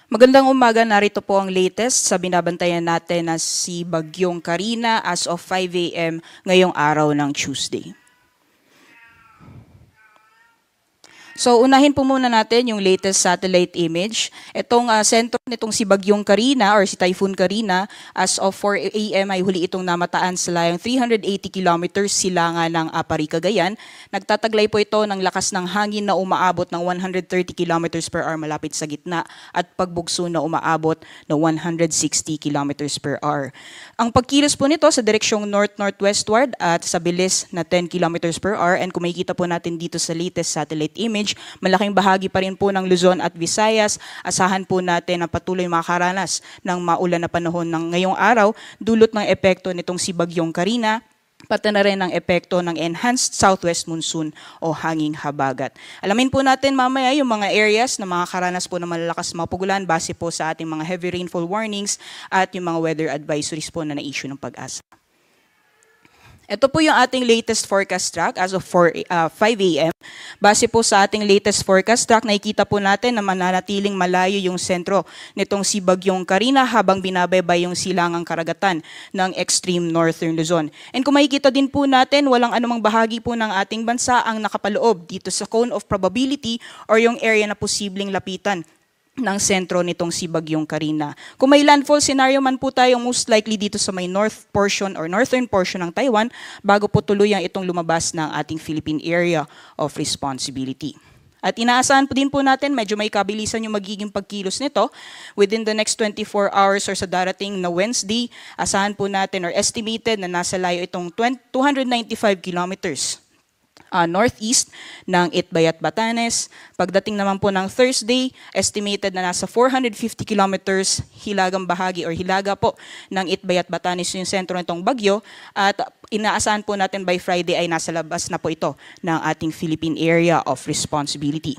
Magandang umaga, narito po ang latest sa binabantayan natin na si Bagyong Karina as of 5 a.m. ngayong araw ng Tuesday. So unahin po muna natin yung latest satellite image. Itong sentro nitong si Bagyong Karina or si Typhoon Karina as of 4 a.m. ay huli itong namataan sa layang 380 kilometers silangan ng Apari, Cagayan. Nagtataglay po ito ng lakas ng hangin na umaabot ng 130 kilometers per hour malapit sa gitna at pagbugso na umaabot ng 160 kilometers per hour. Ang pagkilos po nito sa direksyong north-northwestward at sa bilis na 10 kilometers per hour, and kung makikita po natin dito sa latest satellite image, malaking bahagi pa rin po ng Luzon at Visayas. Asahan po natin na patuloy makaranas ng maulan na panahon ng ngayong araw, dulot ng epekto nitong si Bagyong Karina, pati na rin ang epekto ng enhanced southwest monsoon o hanging habagat. Alamin po natin mamaya yung mga areas na makakaranas po ng malalakas mga pagulan base po sa ating mga heavy rainfall warnings at yung mga weather advisories po na na-issue ng Pag-asa. Ito po yung ating latest forecast track as of 5 a.m. Base po sa ating latest forecast track, nakikita po natin na mananatiling malayo yung sentro nitong si Bagyong Karina habang binabaybay yung silangang karagatan ng extreme northern Luzon. And kung makikita din po natin, walang anumang bahagi po ng ating bansa ang nakapaloob dito sa cone of probability or yung area na posibleng lapitan ng sentro nitong si Bagyong Karina. Kung may landfall scenario man po tayo, most likely dito sa may north portion or northern portion ng Taiwan bago po tuluyang itong lumabas ng ating Philippine Area of Responsibility. At inaasahan po din po natin, medyo may kabilisan yung magiging pagkilos nito within the next 24 hours or sa darating na Wednesday. Asahan po natin or estimated na nasa layo itong 295 kilometers northeast ng Itbayat, Batanes. Pagdating naman po ng Thursday, estimated na nasa 450 kilometers hilagang bahagi or hilaga po ng Itbayat, Batanes yung sentro nitong bagyo, at inaasahan po natin by Friday ay nasa labas na po ito ng ating Philippine Area of Responsibility.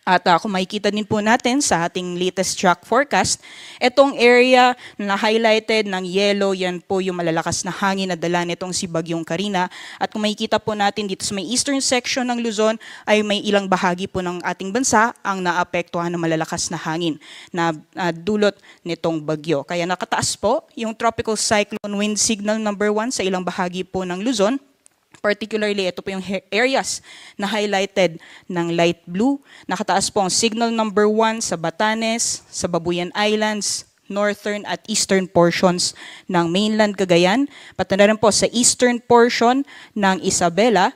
At kung makikita din po natin sa ating latest track forecast, itong area na highlighted ng yellow, yan po yung malalakas na hangin na dala nitong si Bagyong Karina. At kung makikita po natin dito sa may eastern section ng Luzon, ay may ilang bahagi po ng ating bansa ang naapektuhan ng malalakas na hangin na dulot nitong bagyo. Kaya nakataas po yung tropical cyclone wind signal number 1 sa ilang bahagi po ng Luzon. Particularly, ito po yung areas na highlighted ng light blue. Nakataas po ang signal number 1 sa Batanes, sa Babuyan Islands, northern at eastern portions ng mainland Cagayan. Pati na rin po sa eastern portion ng Isabela.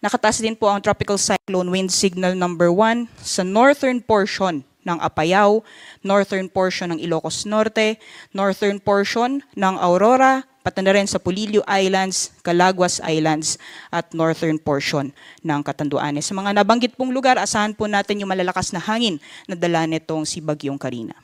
Nakataas din po ang tropical cyclone wind signal number 1 sa northern portion ng Apayao, northern portion ng Ilocos Norte, northern portion ng Aurora, pati na rin sa Polillo Islands, Calaguas Islands, at northern portion ng Catanduanes. Sa mga nabanggit pong lugar, asahan po natin yung malalakas na hangin na dala nitong si Bagyong Karina.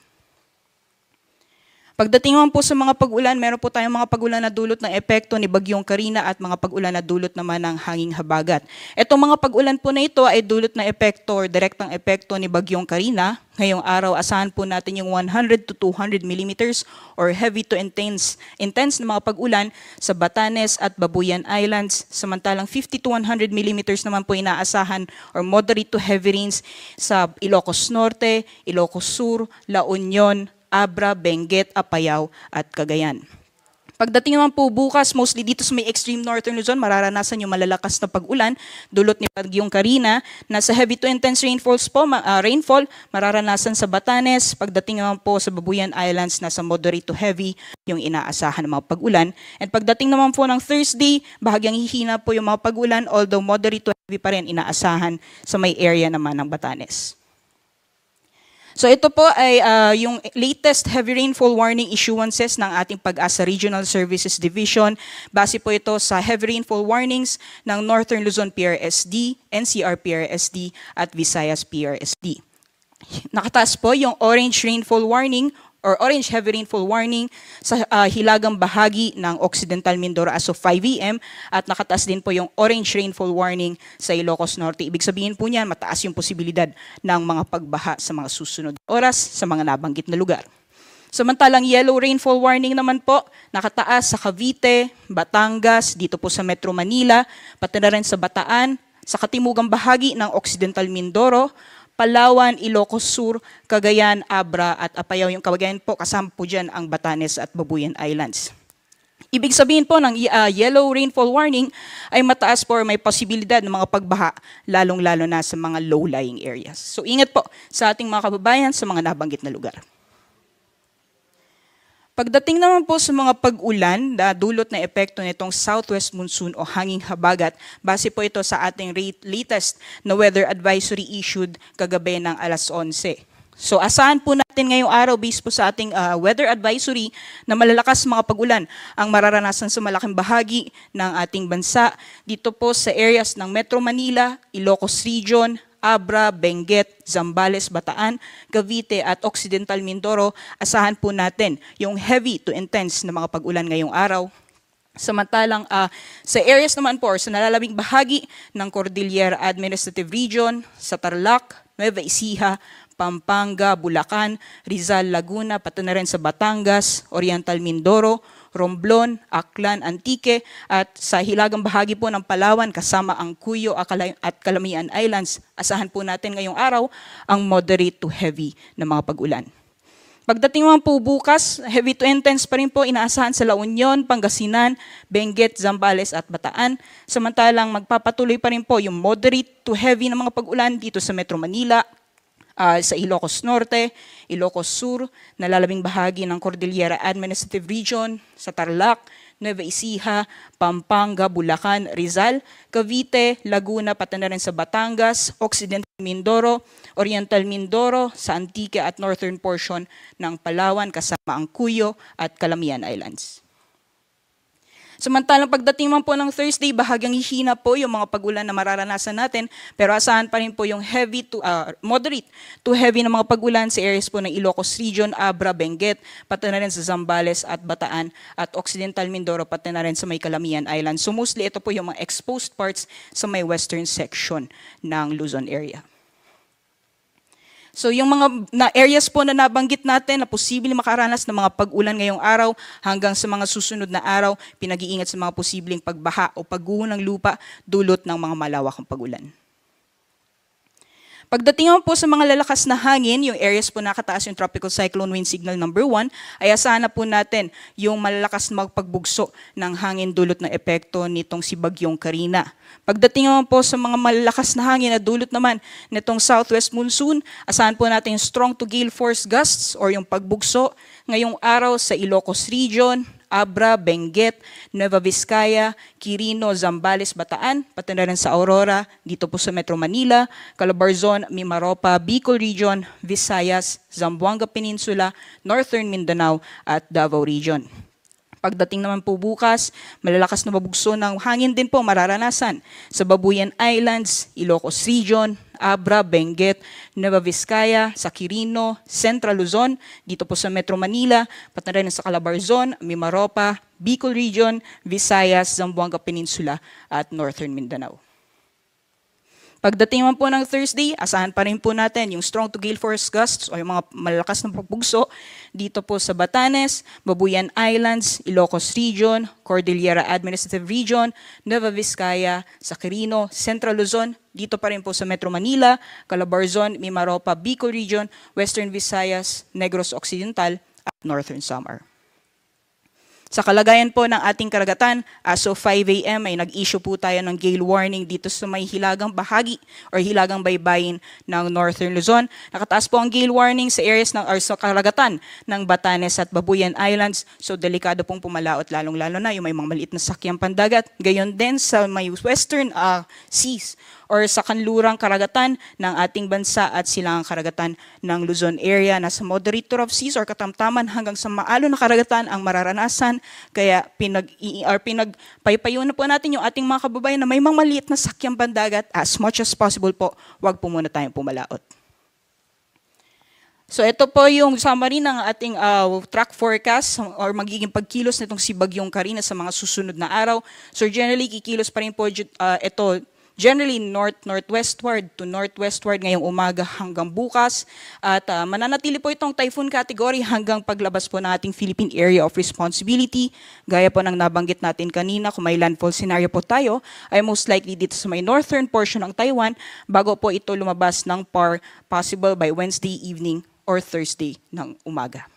Pagdating naman po sa mga pag-ulan, meron po tayong mga pag-ulan na dulot ng epekto ni Bagyong Karina at mga pag-ulan na dulot naman ng hanging habagat. Itong mga pag-ulan po na ito ay dulot na epekto or direktang epekto ni Bagyong Karina. Ngayong araw, asahan po natin yung 100 to 200 millimeters or heavy to intense na mga pag-ulan sa Batanes at Babuyan Islands. Samantalang 50 to 100 millimeters naman po inaasahan or moderate to heavy rains sa Ilocos Norte, Ilocos Sur, La Union, Abra, Benguet, Apayao at Cagayan. Pagdating naman po bukas, mostly dito sa may extreme northern Luzon, mararanasan yung malalakas na pag-ulan dulot ni Bagyong Karina. Nasa heavy to intense rainfall mararanasan sa Batanes. Pagdating naman po sa Babuyan Islands, nasa moderate to heavy yung inaasahan ng mga pag-ulan. And pagdating naman po ng Thursday, bahagyang hihina po yung mga pag-ulan, although moderate to heavy pa rin inaasahan sa may area naman ng Batanes. So ito po ay yung latest heavy rainfall warning issuances ng ating Pag-asa Regional Services Division. Base po ito sa heavy rainfall warnings ng Northern Luzon PRSD, NCR PRSD at Visayas PRSD. Nakataas po yung orange rainfall warning or orange heavy rainfall warning sa hilagang bahagi ng Occidental Mindoro as of 5 a.m. at nakataas din po yung orange rainfall warning sa Ilocos Norte. Ibig sabihin po niyan, mataas yung posibilidad ng mga pagbaha sa mga susunod oras sa mga nabanggit na lugar. Samantalang yellow rainfall warning naman po, nakataas sa Cavite, Batangas, dito po sa Metro Manila, pati na rin sa Bataan, sa katimugang bahagi ng Occidental Mindoro, Palawan, Ilocos Sur, Cagayan, Abra at Apayao. Yung Cagayan po, kasama po dyan ang Batanes at Babuyan Islands. Ibig sabihin po ng yellow rainfall warning ay mataas po, may posibilidad ng mga pagbaha, lalong-lalo na sa mga low-lying areas. So ingat po sa ating mga kababayan sa mga nabanggit na lugar. Pagdating naman po sa mga pag-ulan na dulot na epekto nitong southwest monsoon o hanging habagat, base po ito sa ating latest na weather advisory issued kagabi ng alas 11. So asahan po natin ngayong araw based po sa ating weather advisory na malalakas mga pag-ulan ang mararanasan sa malaking bahagi ng ating bansa. Dito po sa areas ng Metro Manila, Ilocos Region, Abra, Benguet, Zambales, Bataan, Cavite at Occidental Mindoro, asahan po natin yung heavy to intense na mga pag-ulan ngayong araw. Samantalang sa areas naman po, sa nalalabing bahagi ng Cordillera Administrative Region, sa Tarlac, Nueva Ecija, Pampanga, Bulacan, Rizal, Laguna, pati na rin sa Batangas, Oriental Mindoro, Romblon, Aklan, Antique, at sa hilagang bahagi po ng Palawan kasama ang Cuyo at Calamian Islands, asahan po natin ngayong araw ang moderate to heavy na mga pag-ulan. Pagdating naman po bukas, heavy to intense pa rin po inaasahan sa La Union, Pangasinan, Benguet, Zambales at Bataan. Samantalang magpapatuloy pa rin po yung moderate to heavy na mga pag-ulan dito sa Metro Manila, sa Ilocos Norte, Ilocos Sur, nalalabing bahagi ng Cordillera Administrative Region, sa Tarlac, Nueva Ecija, Pampanga, Bulacan, Rizal, Cavite, Laguna, pati na rin sa Batangas, Occidental Mindoro, Oriental Mindoro, sa Antique at northern portion ng Palawan kasama ang Cuyo at Calamian Islands. Samantalang pagdating man po ng Thursday, bahagyang hihina po yung mga pag-ulan na mararanasan natin, pero asahan pa rin po yung moderate to heavy na mga pag-ulan sa areas po ng Ilocos Region, Abra, Benguet, pati na rin sa Zambales at Bataan at Occidental Mindoro, pati na rin sa may Calamian Islands. So mostly ito po yung mga exposed parts sa may western section ng Luzon area. So yung mga areas po na nabanggit natin na posibleng makaranas ng mga pag-ulan ngayong araw hanggang sa mga susunod na araw, pinag-iingat sa mga posibleng pagbaha o pagguho ng lupa dulot ng mga malawakang pag-ulan. Pagdating naman po sa mga lalakas na hangin, yung areas po nakataas yung Tropical Cyclone Wind Signal number 1, ay asahan na po natin yung malalakas na magpagbugso ng hangin dulot na epekto nitong si Bagyong Karina. Pagdating naman po sa mga malalakas na hangin na dulot naman nitong southwest monsoon, asahan po natin yung strong to gale force gusts or yung pagbugso ngayong araw sa Ilocos Region, Abra, Benguet, Nueva Vizcaya, Quirino, Zambales, Bataan, pati na rin sa Aurora, dito po sa Metro Manila, Calabarzon, Mimaropa, Bicol Region, Visayas, Zamboanga Peninsula, Northern Mindanao at Davao Region. Pagdating naman po bukas, malalakas na mabugso ng hangin din po mararanasan sa Babuyan Islands, Ilocos Region, Abra, Benguet, Nueva Vizcaya, sa Quirino, Central Luzon, dito po sa Metro Manila, pati na rin sa Calabarzon, Mimaropa, Bicol Region, Visayas, Zamboanga Peninsula at Northern Mindanao. Pagdating naman po ng Thursday, asahan pa rin po natin yung strong to gale force gusts o yung mga malalakas na pagbugso dito po sa Batanes, Babuyan Islands, Ilocos Region, Cordillera Administrative Region, Nueva Vizcaya, sa Quirino, Central Luzon, dito pa rin po sa Metro Manila, Calabarzon, Mimaropa, Bicol Region, Western Visayas, Negros Occidental at Northern Samar. Sa kalagayan po ng ating karagatan, as of 5 a.m. ay nag-issue po tayo ng gale warning dito sa may hilagang bahagi or hilagang baybayin ng Northern Luzon. Nakataas po ang gale warning sa areas or sa karagatan ng Batanes at Babuyan Islands. So delikado pong pumalaot lalong-lalo na yung may mga maliit na sakyang pandagat. Gayon din sa may western seas or sa kanlurang karagatan ng ating bansa at silangang karagatan ng Luzon area. Nasa moderate to rough seas or katamtaman hanggang sa maalon na karagatan ang mararanasan. Kaya pinagpaypayo na po natin yung ating mga kababayan na may mga maliit na sakyang pandagat. As much as possible po, wag po muna tayong pumalaot. So ito po yung summary ng ating track forecast or magiging pagkilos nitong si Bagyong Karina sa mga susunod na araw. So generally, kikilos pa rin po ito generally north-northwestward to northwestward ngayong umaga hanggang bukas. At mananatili po itong typhoon category hanggang paglabas po ng ating Philippine Area of Responsibility. Gaya po ng nabanggit natin kanina, kung may landfall scenario po tayo, ay most likely dito sa may northern portion ng Taiwan bago po ito lumabas ng possible by Wednesday evening or Thursday ng umaga.